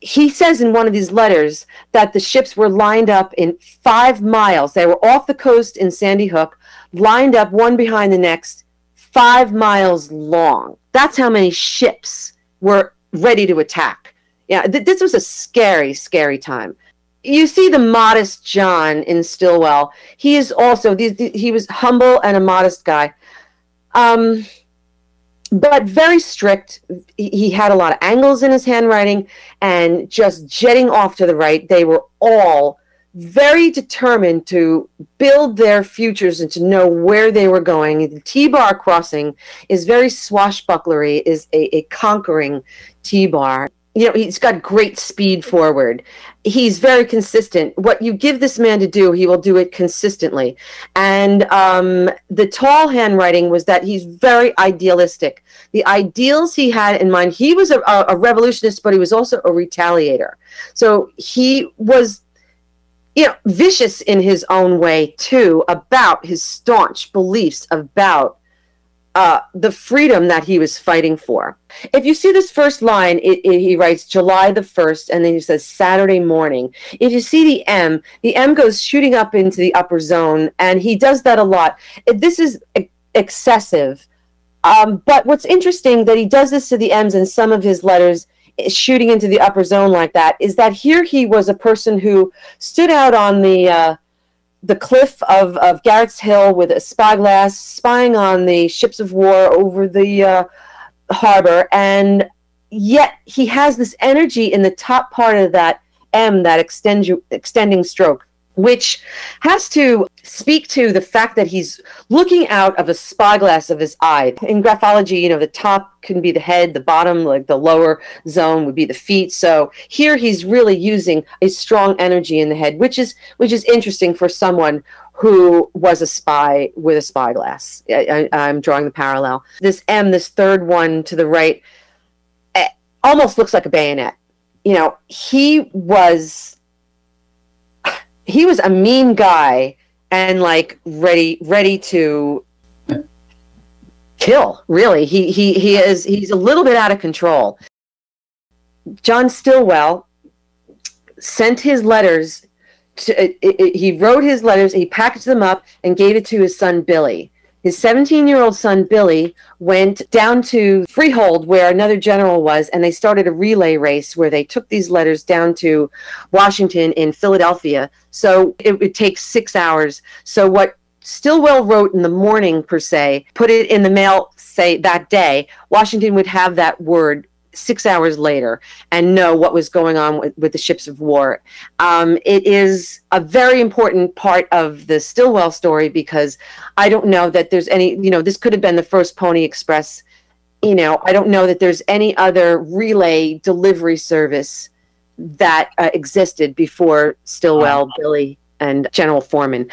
he says in one of these letters that the ships were lined up in 5 miles. They were off the coast in Sandy Hook, lined up one behind the next, 5 miles long. That's how many ships were ready to attack. Yeah, this was a scary, scary time. You see the modest John in Stilwell. He is also, he was humble and a modest guy. But very strict. He had a lot of angles in his handwriting and just jetting off to the right. They were all very determined to build their futures and to know where they were going. The T-bar crossing is very swashbucklery, is a conquering T-bar. You know, he's got great speed forward. He's very consistent. What you give this man to do, he will do it consistently. And the tall handwriting was that he's very idealistic. The ideals he had in mind, he was a revolutionist, but he was also a retaliator. So he was, you know, vicious in his own way, too, about his staunch beliefs about the freedom that he was fighting for. If you see this first line, he writes July the 1st, and then he says Saturday morning. If you see the M goes shooting up into the upper zone, and he does that a lot. This is excessive. But what's interesting that he does this to the M's in some of his letters, shooting into the upper zone like that, is that here he was a person who stood out on the cliff of Garrett's Hill with a spyglass, spying on the ships of war over the harbor, and yet he has this energy in the top part of that M, that extending stroke, which has to speak to the fact that he's looking out of a spyglass of his eye. In graphology, you know, the top can be the head, the bottom, like the lower zone would be the feet. So here he's really using a strong energy in the head, which is interesting for someone who was a spy with a spyglass. I'm drawing the parallel. This M, this third one to the right, almost looks like a bayonet. You know, he was a mean guy and like ready to kill, really. He's a little bit out of control. John Stilwell sent his letters he wrote his letters, he packaged them up and gave it to his son Billy. His 17-year-old son Billy went down to Freehold, where another general was, and they started a relay race where they took these letters down to Washington in Philadelphia. So it would take 6 hours. So what Stilwell wrote in the morning, per se, put it in the mail, say, that day, Washington would have that word 6 hours later and know what was going on with the ships of war. It is a very important part of the Stilwell story, because I don't know that there's any, you know, this could have been the first Pony Express. You know, I don't know that there's any other relay delivery service that existed before Stilwell, Billy, and General Foreman.